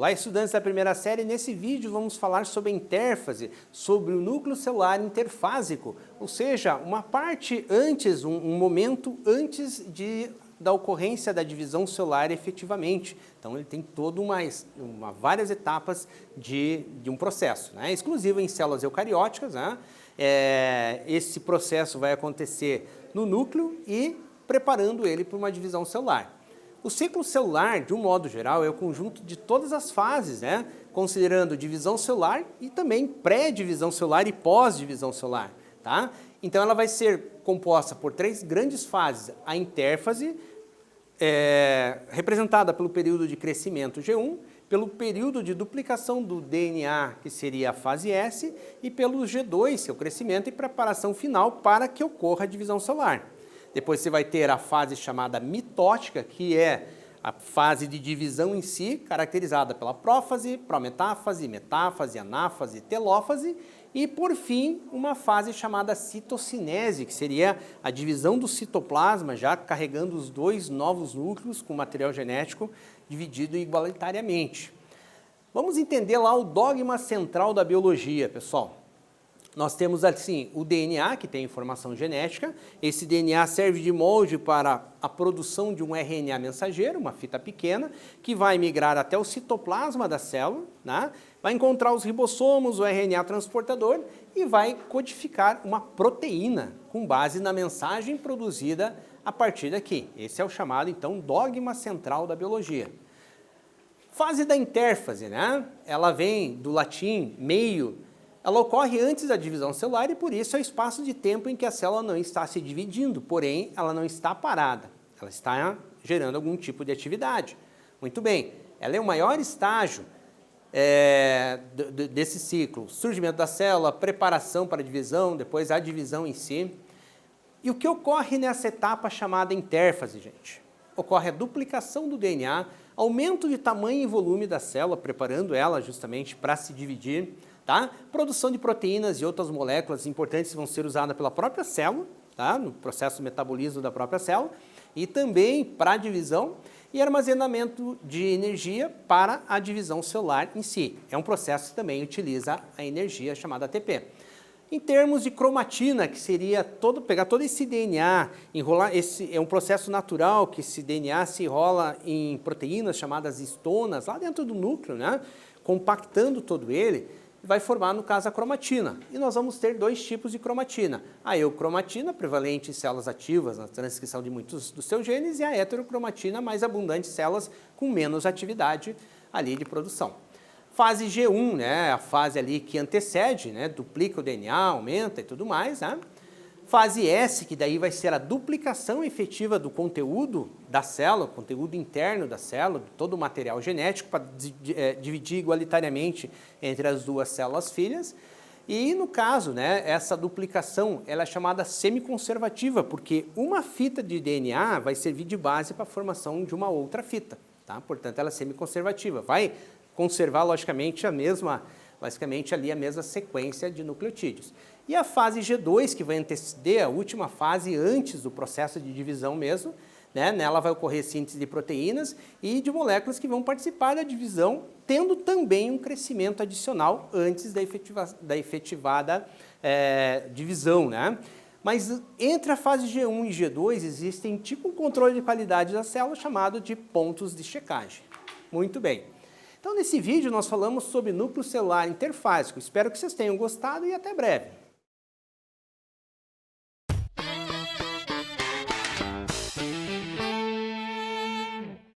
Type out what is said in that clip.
Olá, estudantes da primeira série. Nesse vídeo vamos falar sobre a intérfase, sobre o núcleo celular interfásico, ou seja, uma parte antes, um momento antes da ocorrência da divisão celular efetivamente. Então ele tem várias etapas de um processo, né? Exclusivo em células eucarióticas, né? Esse processo vai acontecer no núcleo e preparando ele para uma divisão celular. O ciclo celular, de um modo geral, é o conjunto de todas as fases, né? Considerando divisão celular e também pré-divisão celular e pós-divisão celular, tá? Então ela vai ser composta por 3 grandes fases: a intérfase, representada pelo período de crescimento G1, pelo período de duplicação do DNA, que seria a fase S, e pelo G2, que é o crescimento e preparação final para que ocorra a divisão celular. Depois você vai ter a fase chamada mitótica, que é a fase de divisão em si, caracterizada pela prófase, prometáfase, metáfase, anáfase, telófase, e por fim uma fase chamada citocinese, que seria a divisão do citoplasma, já carregando os 2 novos núcleos com material genético dividido igualitariamente. Vamos entender lá o dogma central da biologia, pessoal. Nós temos assim o DNA, que tem informação genética. Esse DNA serve de molde para a produção de um RNA mensageiro, uma fita pequena, que vai migrar até o citoplasma da célula, né? Vai encontrar os ribossomos, o RNA transportador e vai codificar uma proteína com base na mensagem produzida a partir daqui. Esse é o chamado, então, dogma central da biologia. Fase da intérfase, né? Ela vem do latim meio. Ela ocorre antes da divisão celular e, por isso, é o espaço de tempo em que a célula não está se dividindo, porém, ela não está parada, ela está gerando algum tipo de atividade. Muito bem, ela é o maior estágio desse ciclo: surgimento da célula, preparação para a divisão, depois a divisão em si. E o que ocorre nessa etapa chamada intérfase, gente? Ocorre a duplicação do DNA, aumento de tamanho e volume da célula, preparando ela justamente para se dividir. Tá? Produção de proteínas e outras moléculas importantes que vão ser usadas pela própria célula, tá? No processo de metabolismo da própria célula, e também para a divisão e armazenamento de energia para a divisão celular em si. É um processo que também utiliza a energia chamada ATP. Em termos de cromatina, que seria pegar todo esse DNA, enrolar, é um processo natural que esse DNA se enrola em proteínas chamadas histonas, lá dentro do núcleo, né? Compactando todo ele, vai formar, no caso, a cromatina. E nós vamos ter 2 tipos de cromatina: a eucromatina, prevalente em células ativas na transcrição de muitos dos seus genes, e a heterocromatina, mais abundante em células com menos atividade ali de produção. Fase G1, né, a fase ali que antecede, né, duplica o DNA, aumenta e tudo mais, né? Fase S, que daí vai ser a duplicação efetiva do conteúdo da célula, conteúdo interno da célula, todo o material genético, para dividir igualitariamente entre as 2 células filhas. E no caso, né, essa duplicação ela é chamada semiconservativa, porque uma fita de DNA vai servir de base para a formação de uma outra fita, tá? Portanto, ela é semiconservativa, vai conservar logicamente basicamente ali a mesma sequência de nucleotídeos. E a fase G2, que vai anteceder a última fase antes do processo de divisão mesmo, né? Nela vai ocorrer síntese de proteínas e de moléculas que vão participar da divisão, tendo também um crescimento adicional antes da efetivada divisão, né? Mas entre a fase G1 e G2 existem tipo um controle de qualidade da célula chamado de pontos de checagem. Muito bem. Então, nesse vídeo nós falamos sobre núcleo celular interfásico. Espero que vocês tenham gostado e até breve.